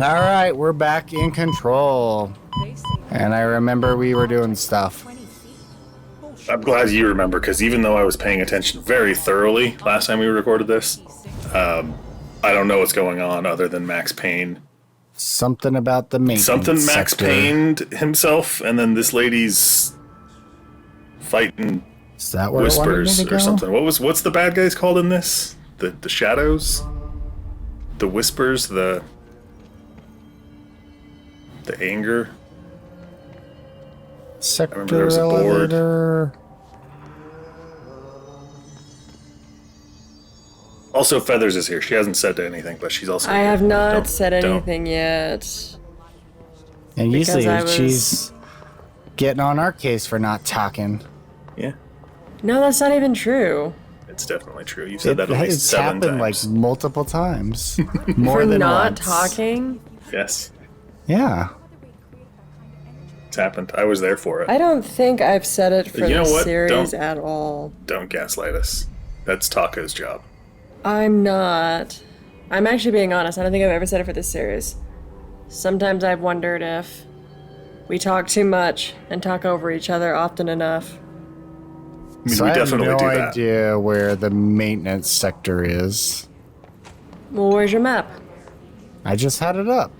right, we're back in control. And I remember we were doing stuff. I'm glad you remember, because even though I was paying attention very thoroughly last time we recorded this, I don't know what's going on other than Max Payne. Something about the maintenance Something Max sector. Payne'd himself, and then this lady's fighting Is that where whispers it wanted me to or go? something. What's the bad guys called in this? The shadows? The whispers? The anger? Sector there was a board. elevator. Also, Feathers is here. She hasn't said anything, but she's also I here. have not Don't- said don't. anything yet. And Because usually I was- she's getting on our case for not talking. Yeah, No, that's not even true. it's definitely true. You've said that at least It's 7 happened times. like multiple times. More For than not once. talking? Yes, Yeah. it's happened. I was there for it. I don't think I've said it for You know the what? series Don't- at all. Don't gaslight us. That's Taco's job. I'm not. I'm actually being honest. I don't think I've ever said it for this series. Sometimes I've wondered if we talk too much and talk over each other often enough. I mean, So we I have definitely no do that. idea where the maintenance sector is. Well, where's your map? I just had it up.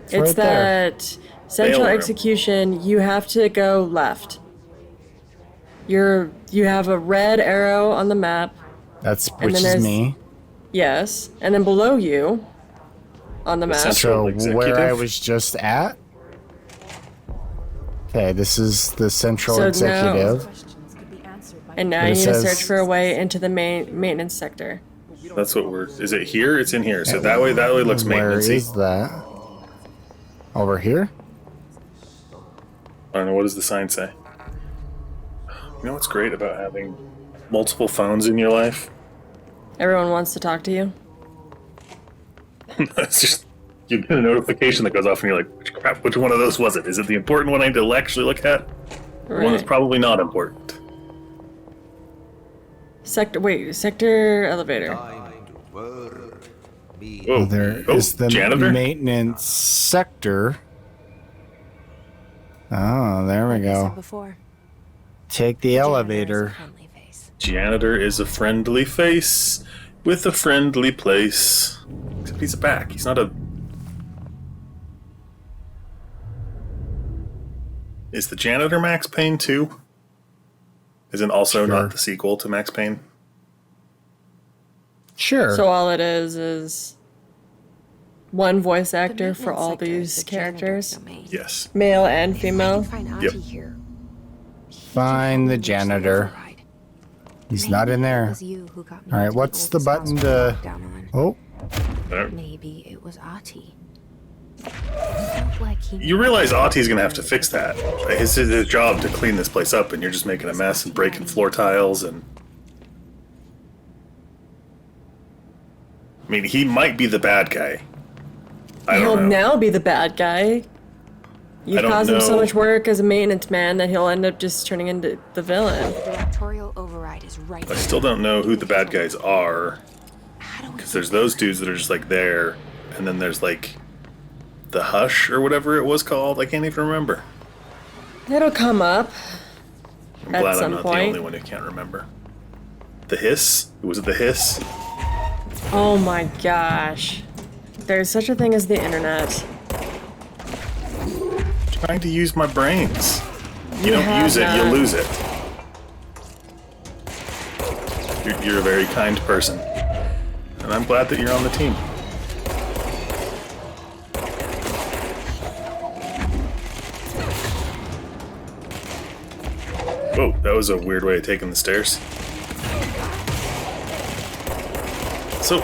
It's right there. that central Mailroom. execution. You have to go left. You have a red arrow on the map. That's then which is there's- me. Yes, and then below you, on the map. central- So executive? where I was just at. Okay, this is the central So now- executive. And now But you it need to says- search for a way into the main maintenance sector. That's what we're. Is it here? It's in here. So that way looks Where maintenance-y. is that? Over here? I don't know. What does the sign say? You know what's great about having multiple phones in your life? Everyone wants to talk to you. It's just you get a notification that goes off, and you're like, "Crap! Which one of those was it? Is it the important one I need to actually look at? The one that's Right. probably not important." Sector elevator. Whoa! There oh, is the janitor. maintenance sector. Oh, there we go. Before. Take the elevator. Janitor is a friendly face with a friendly place. Except he's a back. He's not a. Is the janitor Max Payne too? Isn't also Sure. not the sequel to Max Payne? Sure. So all it is one voice actor for all these characters, Yes. male and female. Yep. Find the janitor. He's not in there. All right, what's the button to... Oh, Maybe it was Ahti. You realize Ahti's gonna have to fix that. It's his job to clean this place up, and you're just making a mess and breaking floor tiles and. I mean, he might be the bad guy. I He'll don't know. now be the bad guy. You've don't caused him so know. much work as a maintenance man that he'll end up just turning into the villain. Directorial override is right. I still don't know who the bad guys are, because there's those dudes that are just like there, and then there's like the Hush or whatever it was called. I can't even remember. It'll come up. I'm At glad I'm some not point. the only one who can't remember. The Hiss? Was it the Hiss? Oh my gosh. There's such a thing as the internet. Trying to use my brains. You don't have use it, you not. lose it. You're a very kind person. And I'm glad that you're on the team. Whoa, that was a weird way of taking the stairs. So,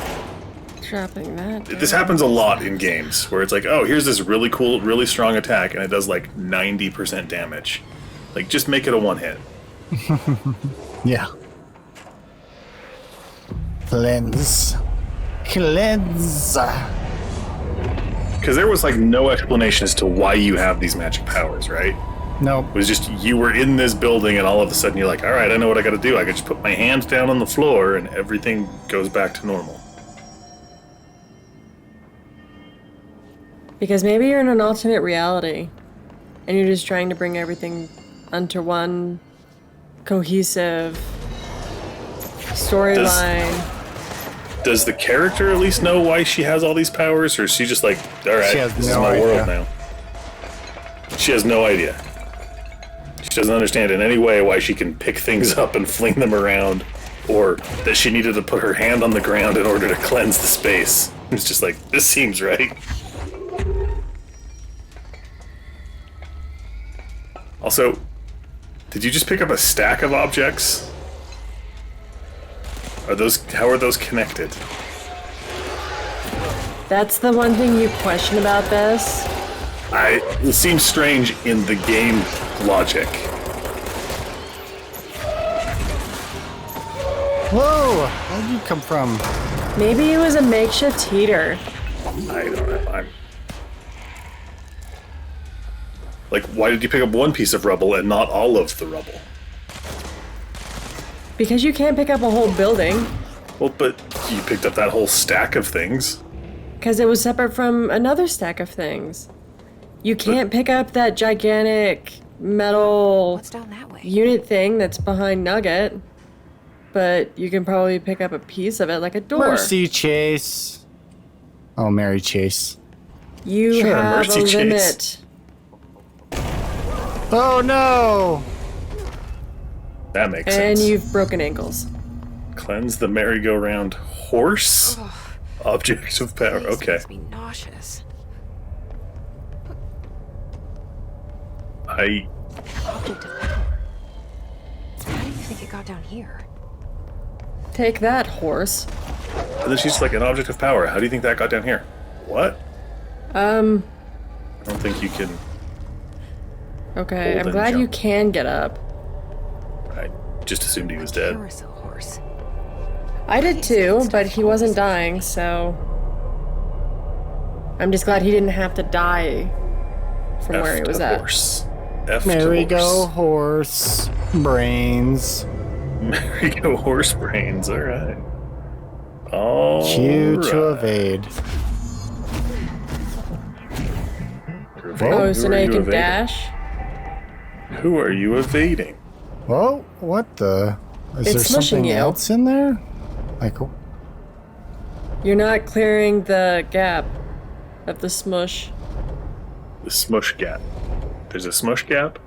Dropping that. this happens a lot in games, where it's like, oh, here's this really cool, really strong attack, and it does like 90% damage. Like, just make it a one-hit. yeah. Cleanse. Cleanse. Because there was like no explanation as to why you have these magic powers, right? Nope. It was just you were in this building, and all of a sudden you're like, all right, I know what I got to do. I could just put my hands down on the floor, and everything goes back to normal. Because maybe you're in an alternate reality, and you're just trying to bring everything onto one cohesive storyline. Does the character at least know why she has all these powers, or is she just like, all right, this is my world now? She has no idea. She doesn't understand in any way why she can pick things up and fling them around, or that she needed to put her hand on the ground in order to cleanse the space. It's just like, this seems right. Also, did you just pick up a stack of objects? How are those connected? That's the one thing you question about this. It seems strange in the game logic. Whoa! Where'd you come from? Maybe it was a makeshift heater. I don't know. Like, why did you pick up one piece of rubble and not all of the rubble? Because you can't pick up a whole building. Well, but you picked up that whole stack of things. Because it was separate from another stack of things. You can't pick up that gigantic metal What's down that way? unit thing that's behind Nugget. But you can probably pick up a piece of it, like a door. Mercy Chase. Oh, Mary Chase. You Sure, have Mercy a Chase. limit. Oh no! That makes And sense. you've broken ankles. Cleanse the merry-go-round horse? Object of power. These Okay. makes me nauseous. I Object of power. How do you think it got down here? Take that, horse. And then she's like, an object of power. How do you think that got down here? What? I don't think you can. Okay, Hold I'm and glad you jump. can get up. I just assumed he was dead. Carousel horse. I did too, but he wasn't dying, so... I'm just glad he didn't have to die from where he was at. Horse. F to Merry-go horse. horse. Brains. Merry-go horse brains. All right. All Q to right. evade. Evade? Oh, Who so are now you you can evading? dash? Who are you evading? Whoa, what the? Is It's there smushing something you. else in there? Like, You're not clearing the gap of the smush. The smush gap. There's a smush gap?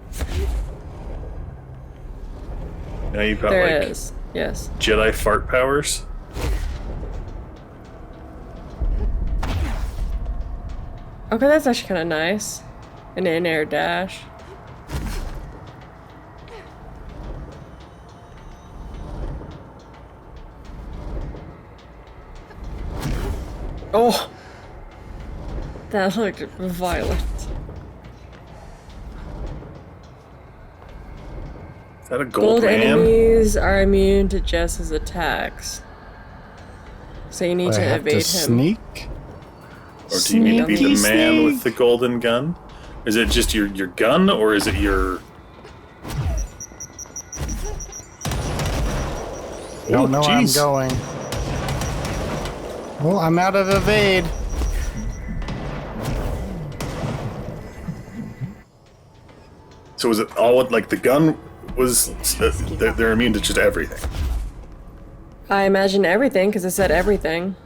Now you've got There like is, yes. Jedi fart powers. Okay, that's actually kind of nice. An in-air dash. Oh! That looked violent. Is that a Gold gold ram? enemies are immune to Jess's attacks. So you need I to have evade to him. sneak? Or do you need to be the Sneaky man sneak. with the golden gun? Is it just your gun, or is it your... Don't know where I'm jeez. going. Well, I'm out of evade. So is it all like the gun was... they're immune to just everything. I imagine everything, because it said everything.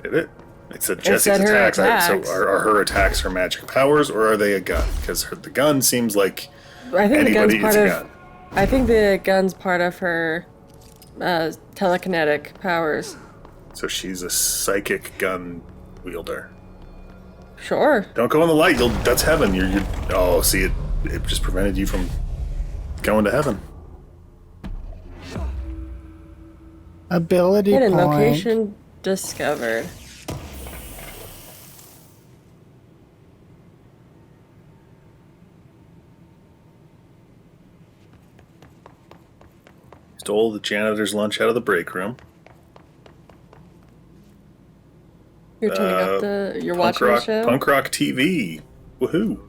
Did it? It said It Jessie's said her attacks. attacks. So are her attacks her magic powers, or are they a gun? Because the gun seems like I think the gun's anybody part is a of. gun. I think the gun's part of her telekinetic powers. So she's a psychic gun wielder. Sure. Don't go in the light. That's heaven. You're. Oh, see, it just prevented you from going to heaven. Ability Hidden point. location discovered. Stole the janitor's lunch out of the break room. You're turning up the. You're watching the show. Punk rock TV. Woohoo!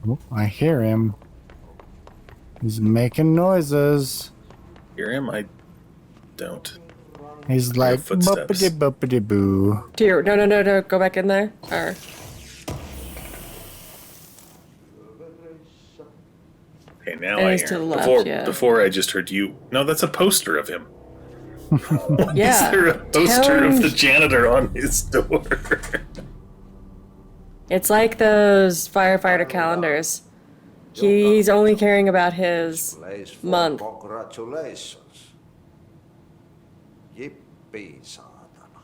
Oh, I hear him. He's making noises. Hear him? I don't. He's like, footsteps. buppity boo. No, go back in there. Or Okay, now And I it's hear. to the left, before, yeah. before I just heard you. No, that's a poster of him. yeah. Is there a poster of the janitor on his door? It's like those firefighter calendars. He's only caring about his month. Congratulations. Yippee, saatana.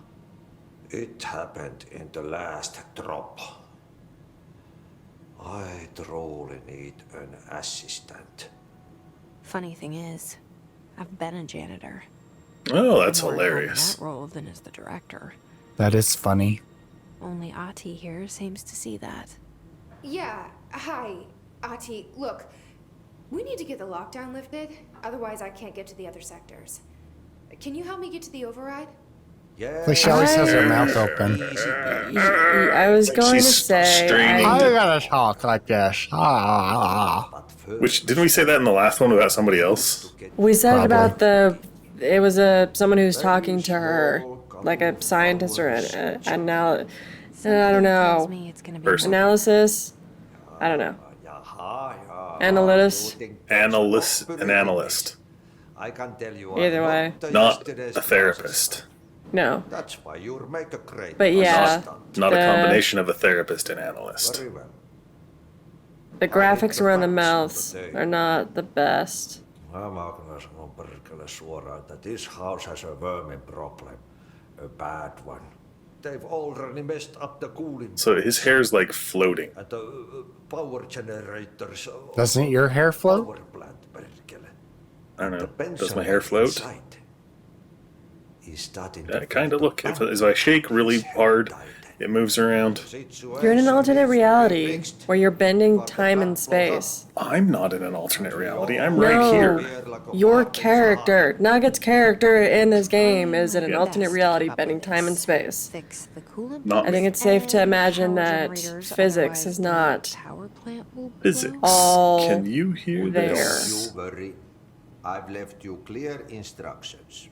It happened in the last drop. I truly need an assistant. Funny thing is, I've been a janitor. Oh, that's More in hilarious. that role than as the director. That is funny. Only Ati here seems to see that. Yeah, hi, Ati. Look, we need to get the lockdown lifted, otherwise I can't get to the other sectors. Can you help me get to the override? Yeah. Like she always has her mouth open. I was going to She's say. straining. I gotta talk like this. But first, Which didn't we say that in the last one about somebody else? We said Probably. about the. It was someone who's talking to her, like a scientist or an I don't Tells know, me it's gonna be Person. analysis. I don't know. Analytics. An analyst. I can tell you Either way. Not a therapist. No, That's why you make a great but yeah, assistant. Not a The- combination of a therapist and analyst. Very well. the graphics around the mouths are not the best. Mä kyllä sanon perkele suoraan, että this house has a vermin problem. A bad one. They've already messed up the cooling So his hair's like floating. and the power generators. Doesn't your hair float? Power plant, perkele. I don't The know. Does my hair float? inside is starting to I kind of feel look. the If I shake really hard, it moves around. You're in an alternate reality Fixed. where you're bending time and space. I'm not in an alternate reality. I'm right here. Your character, Nugget's character in this game, is in an alternate reality, bending time and space. Fix the coolant. Not I think it's safe to imagine that physics is not Power plant will blow. physics. all Can you hear there. this? You worry. I've left you clear instructions.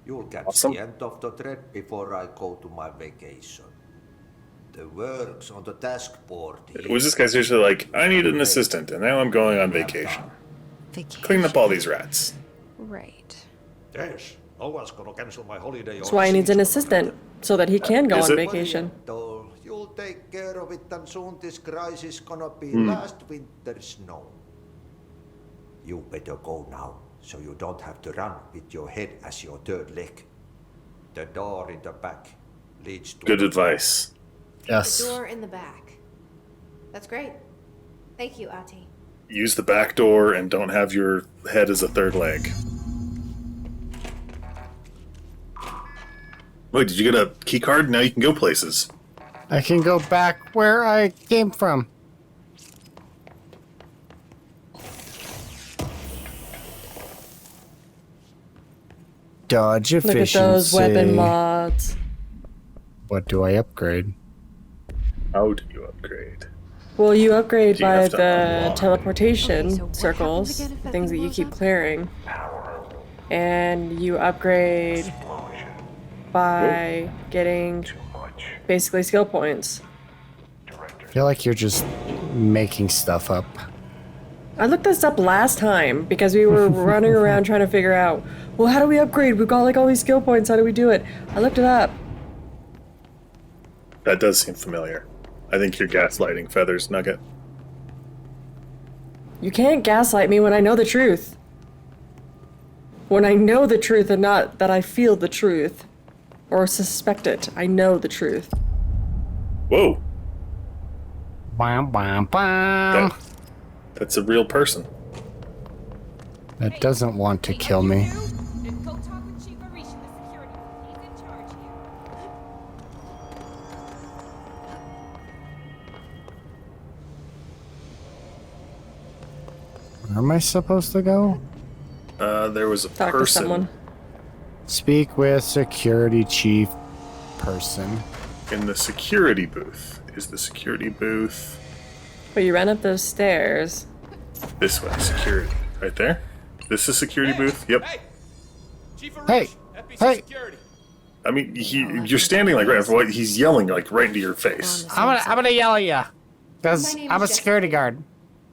You'll catch Awesome. the end of the thread before I go to my vacation. The work's on the task board here. Was this guy seriously like, I need an assistant, and now I'm going on vacation? Clean up all these rats. Right. Yes, no one's gonna cancel my holiday. That's why he needs an assistant, so that he can go Is on it? vacation. You'll take care of it, and soon this crisis gonna be Hmm. last winter's snow. You better go now, so you don't have to run with your head as your third leg. The door in the back leads to Good the advice. Yes. The door in the back. That's great. Thank you, Ati. Use the back door and don't have your head as a third leg. Wait, did you get a key card? Now you can go places. I can go back where I came from. Dodge Look efficiency. at those weapon mods. What do I upgrade? How do you upgrade? Well, you upgrade Do you by have to the unlock? teleportation Okay, so what circles, happens again if that things that thing you blows keep up? clearing. And you upgrade by getting basically skill points. I feel like you're just making stuff up. I looked this up last time because we were running around trying to figure out, well, how do we upgrade? We've got like all these skill points. How do we do it? I looked it up. That does seem familiar. I think you're gaslighting Feathers, Nugget. You can't gaslight me when I know the truth. When I know the truth and not that I feel the truth or suspect it. I know the truth. Whoa, Bam, bam, bam. that's a real person. That doesn't want to kill me. Then go talk with Chief Arish in the security. He's in charge here. Where am I supposed to go? There was a Talk to person someone. Speak with security chief person. in the security booth. Is the security booth But you ran up those stairs. this way? Security, right there. This is security booth. Yep. Hey! Chief Arish, Hey! Hey, I mean, you're standing like right in front. He's yelling like right into your face. I'm gonna yell at you. My Because name I'm a is security guard.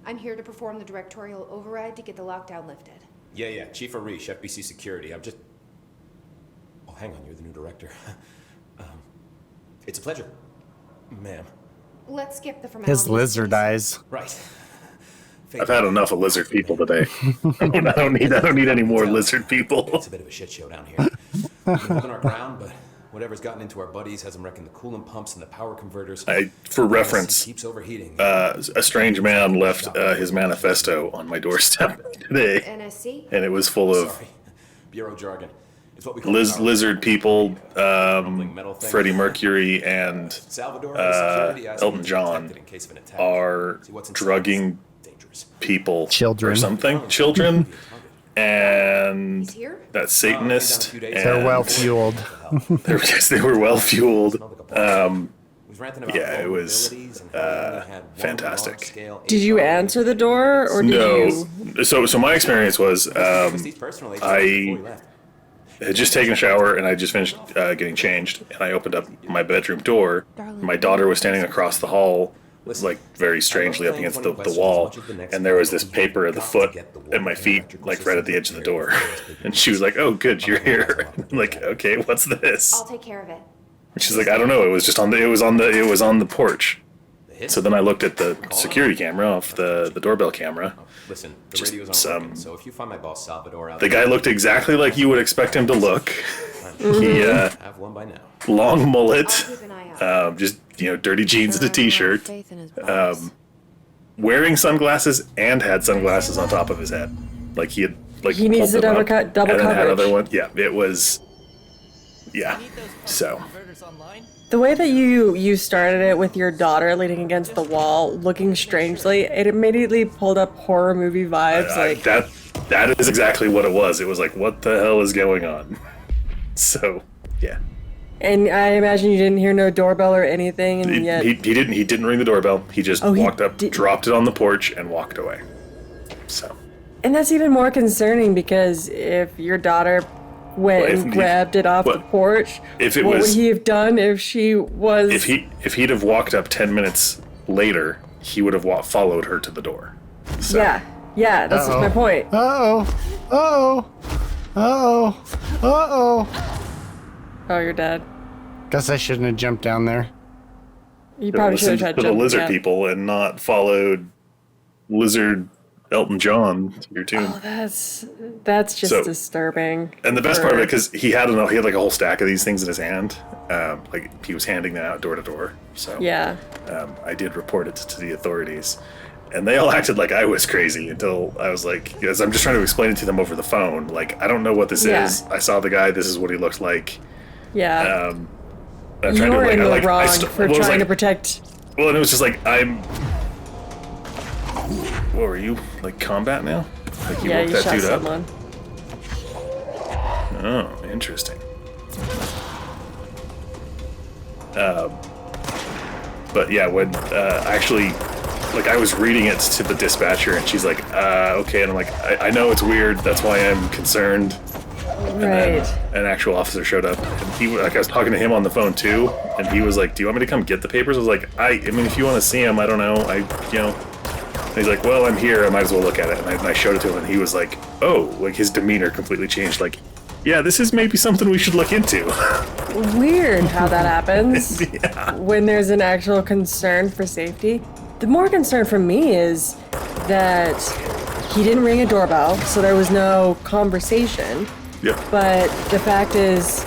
I'm here to perform the directorial override to get the lockdown lifted. Yeah, Chief Arish, FBC Security. I'm just... Oh, hang on, you're the new director. It's a pleasure, ma'am. Let's skip the formalities. His lizard eyes. Right. I've had enough of lizard people today. I don't need any more lizard people. It's a bit of a shit show down here. We're holding our ground, but whatever's gotten into our buddies has them wrecking the coolant pumps and the power converters. For reference, keeps overheating. a strange man left his manifesto on my doorstep today, NSC? and it was full of Sorry. Bureau jargon. It's what we call lizard people, Freddie Mercury, and Salvador, security, I Elton John protected in case of an attack. are See, what's inside drugging dangerous. people Children. or something. Children. And He's here? that Satanist. And They're well fueled. they were well fueled. Was ranting about Yeah, it was vulnerabilities and how we only had one fantastic. large-scale Did you HR answer the door, or did you? No. So my experience was These personal agents before we left. I had just taken a shower and I just finished getting changed, and I opened up my bedroom door. My daughter was standing across the hall, like very strangely up against the wall, and there was this paper at the foot at my feet, like right at the edge of the door. And she was like, "Oh, good, you're here." I'm like, "Okay, what's this?" I'll take care of it. And she's like, "I don't know. It was just on the porch." So then I looked at the security camera off the doorbell camera. Listen, the Just radio's on some- broken, so if you find my boss Salvador out The guy looked exactly like you would expect him to look. He have one by now. long mullet, I'll keep an eye out. just dirty jeans and a t-shirt, Faith in his boss. wearing sunglasses, and had sunglasses on top of his head, like he had like He needs pulled the them double up double and then had coverage. other one. Yeah, it was. Yeah, so The way that you started it with your daughter leaning against the wall, looking strangely, it immediately pulled up horror movie vibes. Like that is exactly what it was. It was like, what the hell is going on? So yeah. and I imagine you didn't hear no doorbell or anything, and yet He didn't ring the doorbell. He just Oh, he walked up, did- dropped it on the porch, and walked away. So and that's even more concerning because if your daughter went Well, if and he- grabbed it off well, the porch, if it what was- would he have done if she was? if he'd have walked up 10 minutes later, he would have followed her to the door. So, yeah, that's just my point. Uh-oh. Oh, you're dead. Guess I shouldn't have jumped down there. You probably should have listened tried to the lizard yeah. people and not followed lizard Elton John to your tune. Oh, that's just So- disturbing. And the best part of it, because he had like a whole stack of these things in his hand, like he was handing them out door to door. So Yeah. I did report it to the authorities, and they all acted like I was crazy until I was like, because I'm just trying to explain it to them over the phone. Like, I don't know what this Yeah. is. I saw the guy. This is what he looked like. Yeah. I'm you were in the wrong for well, it was trying like- to protect. Well, and it was just like what were you, like combat now? Like you Yeah, woke you that shot dude someone. up? Oh, interesting. But yeah, when actually, like I was reading it to the dispatcher, and she's like, "Okay," and I'm like, "I know it's weird. That's why I'm concerned." And then Right. an actual officer showed up, and I was talking to him on the phone too, and he was like, "Do you want me to come get the papers?" I was like, I mean, if you want to see them, I don't know. And he's like, "Well, I'm here. I might as well look at it." And I showed it to him, and he was like, "Oh," like his demeanor completely changed. Like, "Yeah, this is maybe something we should look into." Weird how that happens Yeah. when there's an actual concern for safety. The more concern for me is that he didn't ring a doorbell, so there was no conversation. Yep. But the fact is,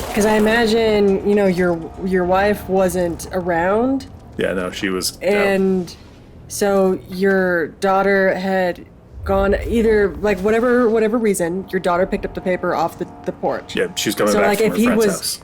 because I imagine, your wife wasn't around, Yeah, no, she was. and so your daughter had gone either, like, whatever reason, your daughter picked up the paper off the porch. Yeah, she's coming So, back like, from if her he friend's was- house.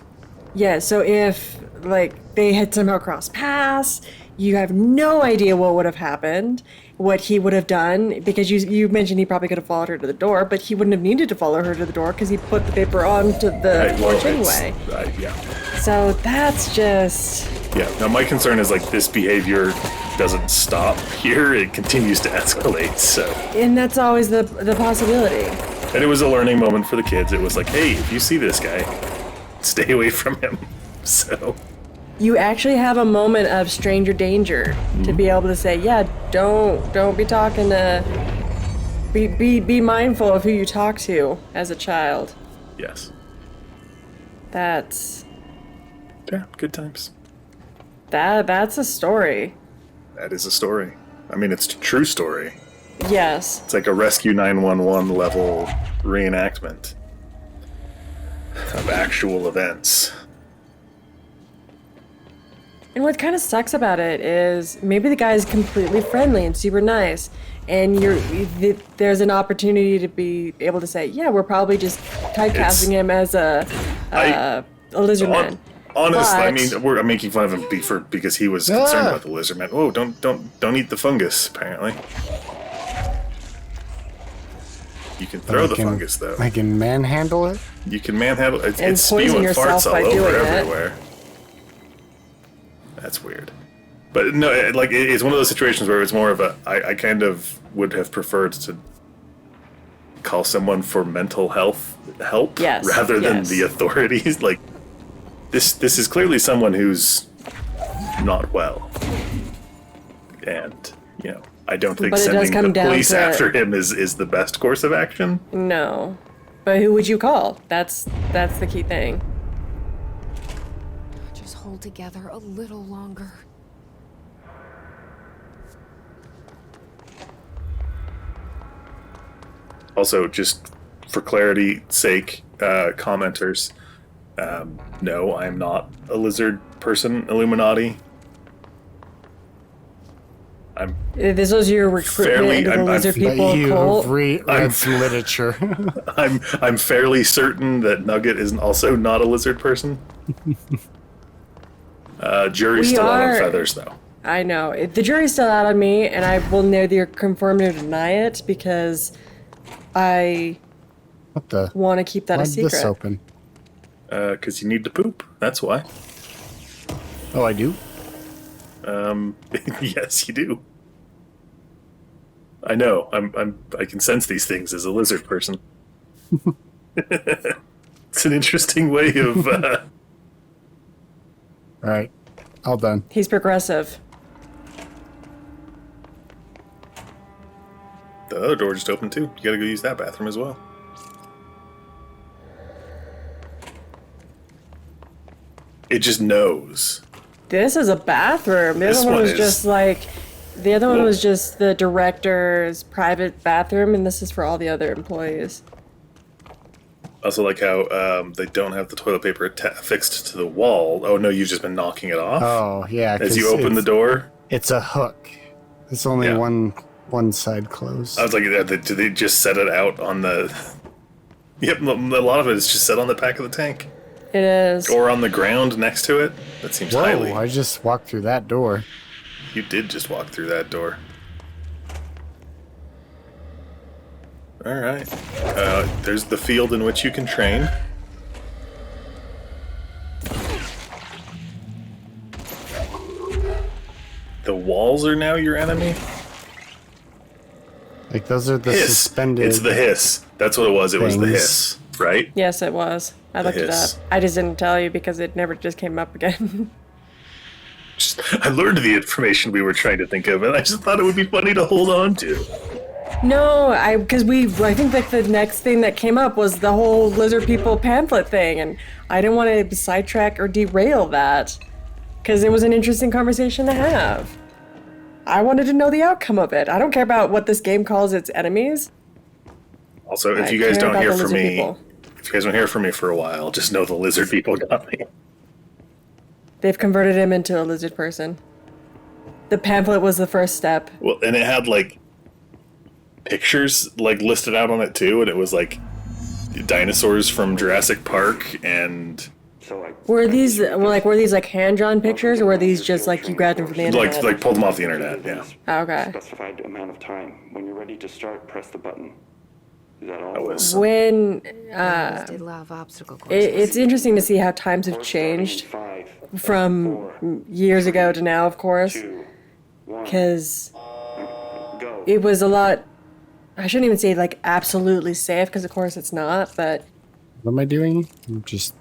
Yeah, so if, like, they had somehow crossed paths, you have no idea what would have happened, what he would have done, because you mentioned he probably could have followed her to the door, but he wouldn't have needed to follow her to the door because he put the paper onto the Right, well, porch anyway. yeah. So that's just... Yeah. Now my concern is like this behavior doesn't stop here; it continues to escalate. So And that's always the possibility. And it was a learning moment for the kids. It was like, hey, if you see this guy, stay away from him. So You actually have a moment of stranger danger to be able to say, yeah, don't be talking to. Be mindful of who you talk to as a child. yes, That's yeah, good times. that's a story. That is a story. I mean, it's a true story. Yes. It's like a Rescue 911 level reenactment of actual events. And what kind of sucks about it is maybe the guy's completely friendly and super nice, and there's an opportunity to be able to say, yeah, we're probably just typecasting him as a lizard man. Honestly, I But- mean, I'm making fun of him because he was concerned about the lizard man. Oh, don't eat the fungus. Apparently, you can throw the fungus though. I can manhandle it. You can manhandle it. And It's poison spewing yourself farts all by over doing it. everywhere. That's weird. But no, it's one of those situations where it's more of a. I kind of would have preferred to call someone for mental health help Yes, rather than yes. the authorities. Like this is clearly someone who's not well, and I don't think But it does sending come the down police to- after him is the best course of action. No. But who would you call? That's the key thing. Just hold together a little longer. Also, just for clarity's sake, commenters, no, I'm not a lizard person, Illuminati. This was your recruitment into the lizard But people you cult. read some literature. I'm fairly certain that Nugget is also not a lizard person. Jury's We still out on are- feathers, though. I know. The jury's still out on me, and I will neither confirm nor deny it because I What the? want to keep that a Why'd secret. this open? Because you need to poop. That's why. Oh, I do? Yes, you do. I know. I can sense these things as a lizard person. It's an interesting way of. Alright. All done. He's progressive. The other door just opened too. You gotta go use that bathroom as well. It just knows. This is a bathroom. The This other one one was is- just like. The other one Well- was just the director's private bathroom, and this is for all the other employees. Also, like how they don't have the toilet paper affixed to the wall. Oh no, you've just been knocking it off Oh, yeah. as 'cause you open the it's- door. It's a hook. It's only Yeah. one side closed. I was like, do they just set it out on the? Yep, a lot of it is just set on the back of the tank It is. or on the ground next to it. That seems Whoa, highly. I just walked through that door. You did just walk through that door. All right. There's the field in which you can train. The walls are now your enemy. Like, those are the Hiss. suspended... It's the hiss. That's what it was. It was the things. hiss, right? Yes, it was. I looked it hiss. up. I just didn't tell you because it never just came up again. I learned the information we were trying to think of, and I just thought it would be funny to hold on to. No, I think like the next thing that came up was the whole lizard people pamphlet thing, and I didn't want to sidetrack or derail that because it was an interesting conversation to have. I wanted to know the outcome of it. I don't care about what this game calls its enemies. Also, if I you guys care don't about hear the from lizard me, people. if you guys don't hear from me for a while, just know the lizard people got me. They've converted him into a lizard person. The pamphlet was the first step. Well, and it had like pictures like listed out on it too, and it was like dinosaurs from Jurassic Park and Were these like hand-drawn pictures, or were these just like you grabbed them from the internet? like pulled them off the internet. Yeah, Oh, okay. Specified amount of time. When you're ready to start, press the button. Is that all? that was. When Always did love obstacle courses. it's interesting to see how times have changed Five, from years ago to now, of course, 2, 1, because go. it was a lot I shouldn't even say like absolutely safe, because of course it's not, but What am I doing? I'm just...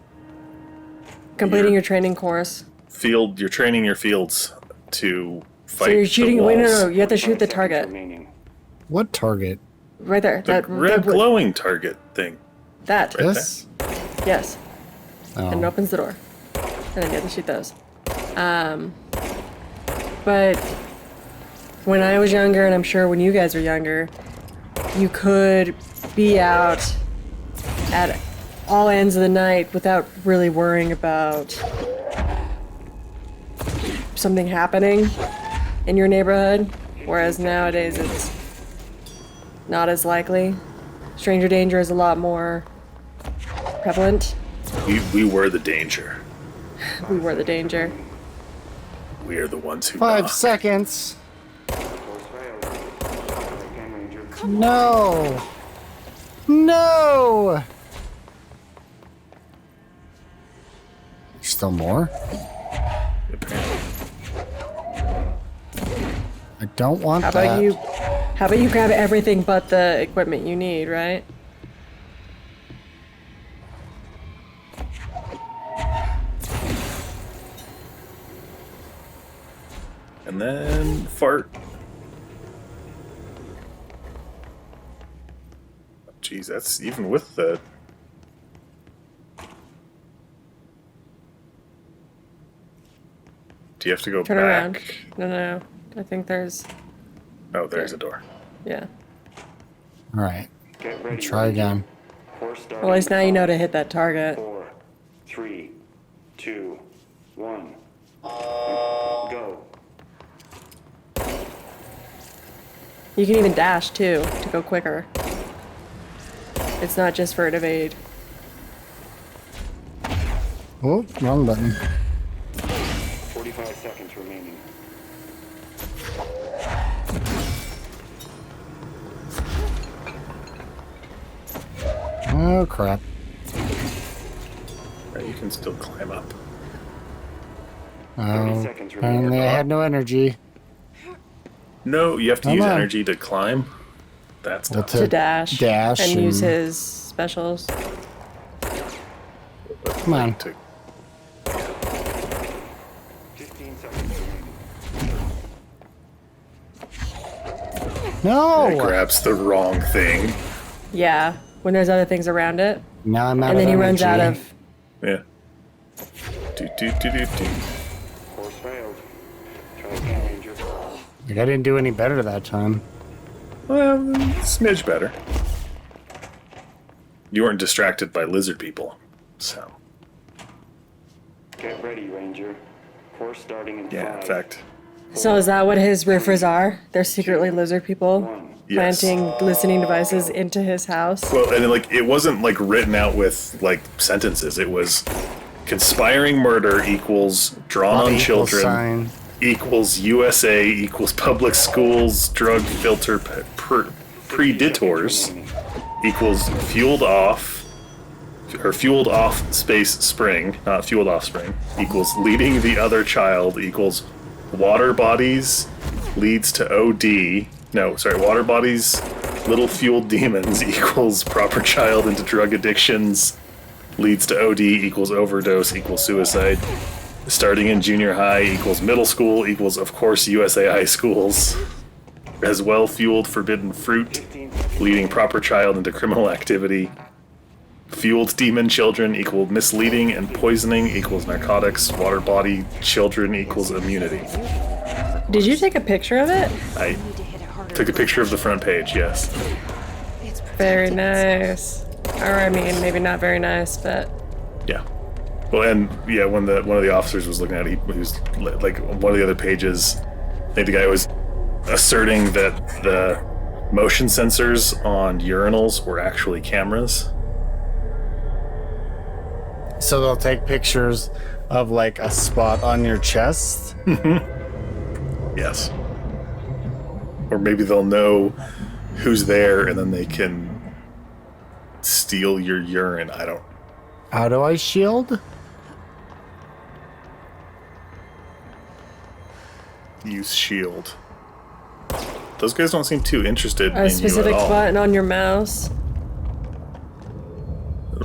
completing your training course. You're training your fields to fight. So you're shooting. the Wait, no, walls. no, you have to shoot the 5 seconds target remaining. What target? right there. The red glowing target thing. That. Right This? Yes. Oh. And it opens the door. And then you have to shoot those. But when I was younger, and I'm sure when you guys were younger, you could be out at all ends of the night without really worrying about something happening in your neighborhood, whereas nowadays it's not as likely. Stranger danger is a lot more prevalent. We were the danger. We were the danger. We are the ones who 5 knock. seconds. Course failed. Try again, Ranger. No. No. Still more? I don't want How that. about you grab everything but the equipment you need, right? And then fart. Jeez, that's even with the... Do you have to go Turn back? around. No. I think there's, Oh, there's a door. yeah. All right. Get ready. Try Ranger. again. Course starting Well, at least now you know to in hit that target. 4, 3, 2, 1. Go. You can even dash too to go quicker. It's not just for evade. Oh, wrong button. 45 seconds remaining. Oh, crap. Right, you can still climb up. 30 Oh, seconds remaining. apparently I had no energy. No, you have to Come use on. energy to climb. That's Well, tough. To dash. dash And use and- his specials. Come on. To- 15 seconds remaining. It No! grabs the wrong thing. Yeah. When there's other things around it. Now I'm out And of then he energy. runs out of. Yeah. Do. Course failed. Try again, Ranger. Like, I didn't do any better that time. Well, smidge better. You weren't distracted by lizard people, so Get ready, Ranger. Course starting in yeah. 5, In fact, So is that what his roofers are? They're secretly lizard people 1. yes. planting listening devices into his house. Well, and like it wasn't like written out with like sentences. It was conspiring murder equals drawn on Equal children sign. equals USA equals public schools drug filter predators equals fueled off space spring, not fueled offspring, equals leading the other child equals water bodies leads to OD. No, sorry, water bodies, little fueled demons equals proper child into drug addictions leads to OD equals overdose equals suicide. Starting in junior high equals middle school equals, of course, USA high schools. As well fueled forbidden fruit, leading proper child into criminal activity. Fueled demon children equal misleading and poisoning equals narcotics. Water body children equals immunity. Did you take a picture of it? I took a picture of the front page, yes. Very nice. Or I mean, maybe not very nice, but Yeah. Well, and yeah, when one of the officers was looking at it, he was like one of the other pages. I think the guy was asserting that the motion sensors on urinals were actually cameras. So they'll take pictures of like a spot on your chest. Yes. Or maybe they'll know who's there, and then they can steal your urine. I don't. How do I shield? Use shield. those guys don't seem too interested in A specific you at all. button on your mouse.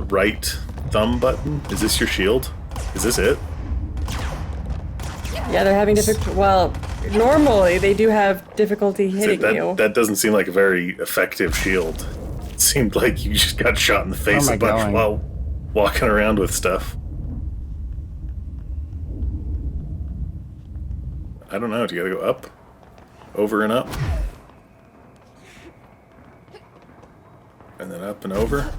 Right thumb button? Is this your shield? Is this it? Yeah, they're having difficulty. Well, normally they do have difficulty hitting you. That doesn't seem like a very effective shield. It seemed like you just got shot in the face a bunch while walking around with stuff. I don't know. Do you gotta go up? Over and up? And then up and over?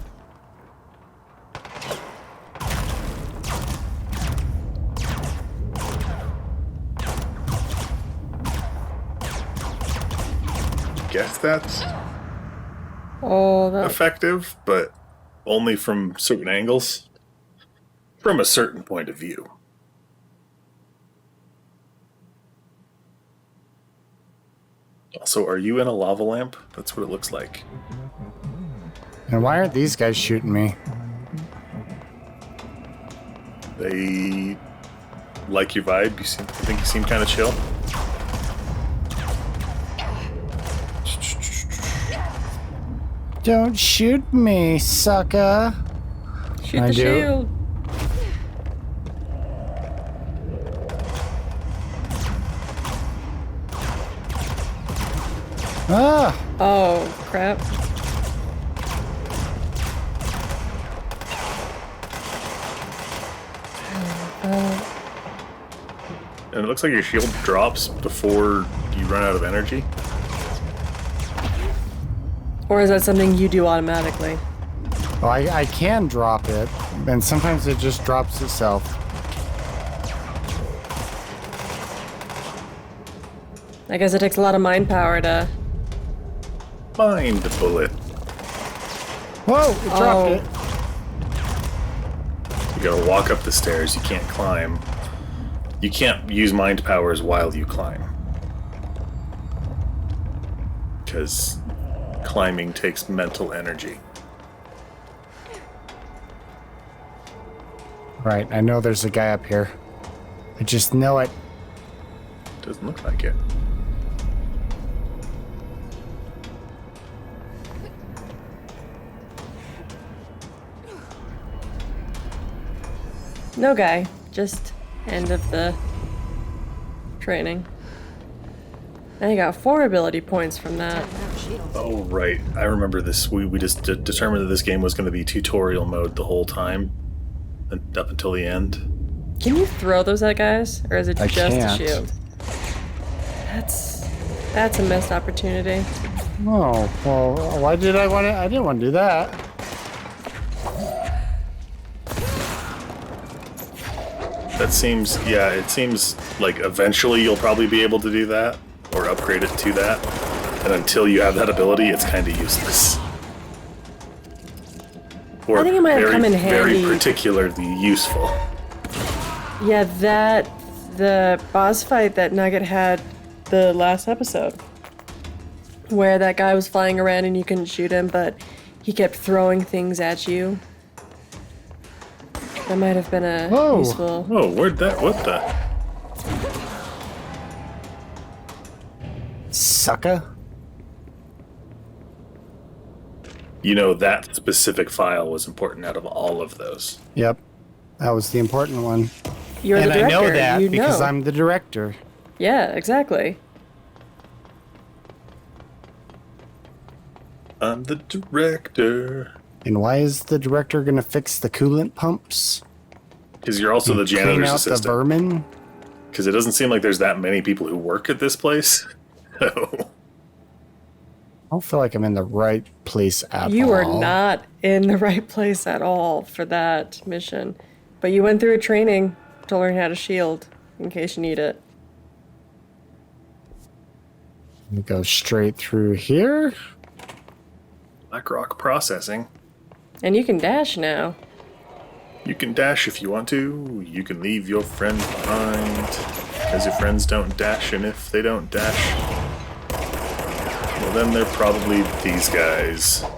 Guess that's effective, but only from certain angles, from a certain point of view. Also, are you in a lava lamp? That's what it looks like. And why aren't these guys shooting me? They like your vibe. I think you seem kind of chill. Don't shoot me, sucker. Shoot the shield. Ah! Oh, crap. And it looks like your shield drops before you run out of energy. Or is that something you do automatically? Well, I can drop it, and sometimes it just drops itself. I guess it takes a lot of mind power to... Mind the bullet. Whoa! It dropped it. You gotta walk up the stairs. You can't climb. You can't use mind powers while you climb. Because climbing takes mental energy. Right, I know there's a guy up here. I just know it. Doesn't look like it. No guy, just end of the training. And I got 4 ability points from that. Oh, right. I remember this. We just determined that this game was going to be tutorial mode the whole time. And up until the end. Can you throw those at guys? Or is it I just can't. a shield? That's a missed opportunity. Oh, well, why did I want to? I didn't want to do that. That seems, yeah, it seems like eventually you'll probably be able to do that. Or upgrade it to that. And until you have that ability, it's kind of useless. Or I think it might have come in handy. Very particularly useful. Yeah, the boss fight that Nugget had the last episode, where that guy was flying around and you couldn't shoot him, but he kept throwing things at you. That might have been a useful... Whoa, where'd that... What the... Sucker. You know, that specific file was important out of all of those. Yep, that was the important one. You're and the director. I know that you because know. I'm the director. Yeah, exactly. I'm the director. And why is the director gonna fix the coolant pumps? Because you're also the Clean janitor's out assistant. the vermin? Because it doesn't seem like there's that many people who work at this place. I don't feel like I'm in the right place at all. You are not in the right place at all for that mission. But you went through a training to learn how to shield in case you need it. We go straight through here. BlackRock processing. And you can dash now. You can dash if you want to. You can leave your friend behind. Because your friends don't dash, and if they don't dash, well then they're probably these guys. Did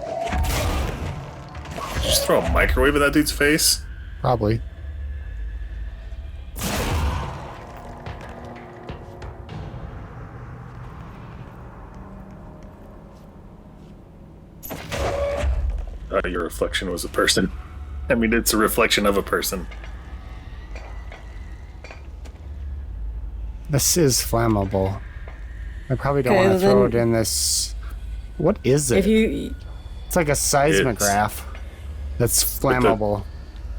you just throw a microwave at that dude's face? Probably. thought your reflection was a person. I mean, it's a reflection of a person. This is flammable. I probably don't want to throw it in this. What is it? It's like a seismograph that's flammable.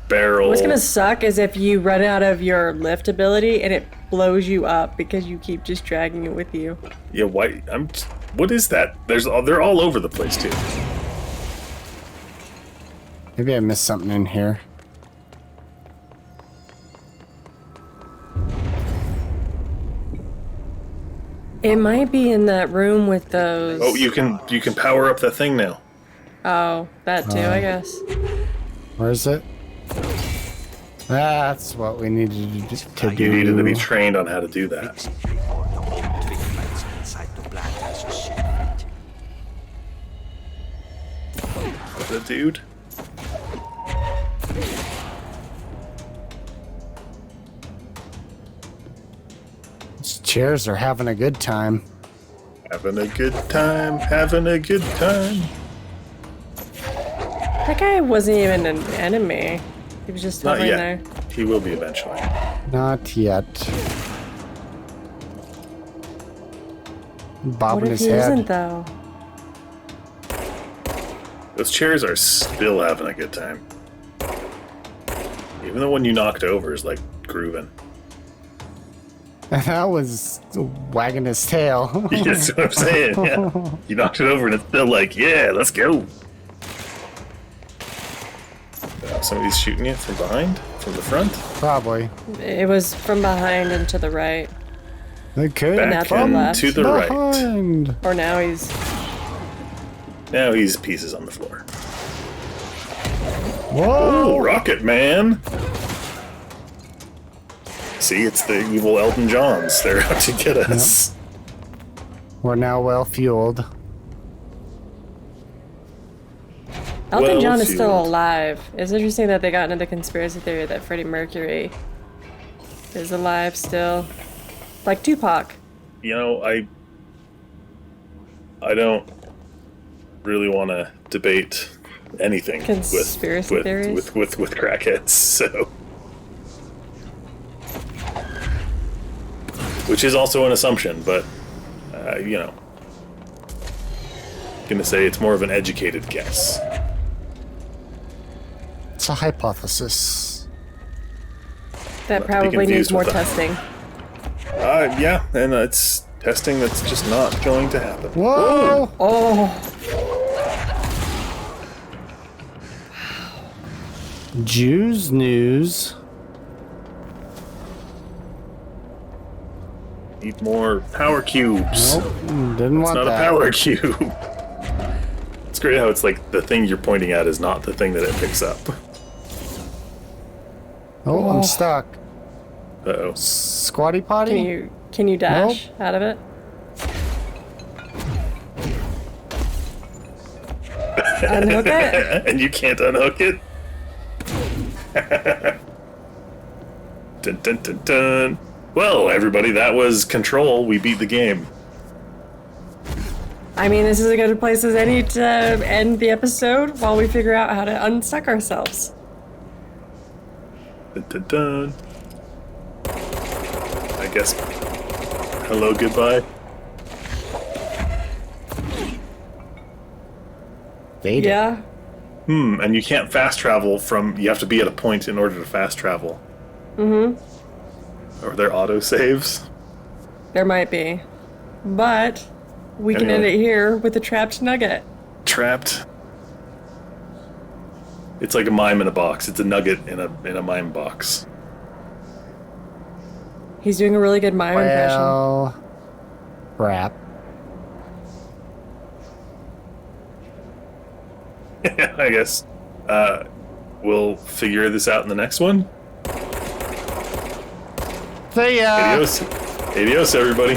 Barrel. What's gonna suck is if you run out of your lift ability and it blows you up because you keep just dragging it with you. Yeah, why? What is that? They're all over the place too. Maybe I missed something in here. It might be in that room with those. Oh, you can power up that thing now. Oh, that too, I guess. Where is it? That's what we needed to do. You needed to be trained on how to do that. Before the old treatments inside the plant has a secret. The dude. These chairs are having a good time. Having a good time, having a good time. That guy wasn't even an enemy. He was just Not hovering yet. there. He will be eventually. Not yet. Bobbing What if his he head. isn't, though? Those chairs are still having a good time. Even the one you knocked over is like grooving. That was wagging his tail. That's what I'm saying. Yeah. You knocked it over and it's still like, yeah, let's go. Somebody's shooting you from behind? From the front? Probably. It was from behind and to the right. They could. Back to the and left. to the right. Behind. Or now he's... Now he's pieces on the floor. Whoa! Oh, Rocket Man! See, it's the evil Elton Johns. They're out to get us. Yep. We're now well fueled. Elton John is fueled. still alive. It's interesting that they got into the conspiracy theory that Freddie Mercury is alive still. Like Tupac. You know, I don't really want to debate anything Conspiracy theories? with crackheads, so. Which is also an assumption, but, you know. Gonna say it's more of an educated guess. It's a hypothesis. That Not to be probably needs confused more with the- testing. Yeah, and it's testing that's just not going to happen. Whoa! Oh, Jews news. Need more power cubes. Nope, didn't It's want not that. a power cube. It's great how it's like the thing you're pointing at is not the thing that it picks up. Oh, I'm stuck. Uh-oh. Squatty potty? can you dash out of it? Unhook it? And you can't unhook it? Dun, dun, dun, dun. Well, everybody, that was Control. We beat the game. I mean, this is as good a place as any to end the episode while we figure out how to unstuck ourselves. Dun, dun, dun. I guess. Hello, goodbye. Faden. Yeah. And you can't fast travel from. You have to be at a point in order to fast travel. Mm-hmm. Or their auto saves. There might be. But we can end it here with a trapped nugget. Trapped. It's like a mime in a box. It's a nugget in a mime box. He's doing a really good mime impression. Well, crap. I guess we'll figure this out in the next one. See ya! Adios. Adios, everybody.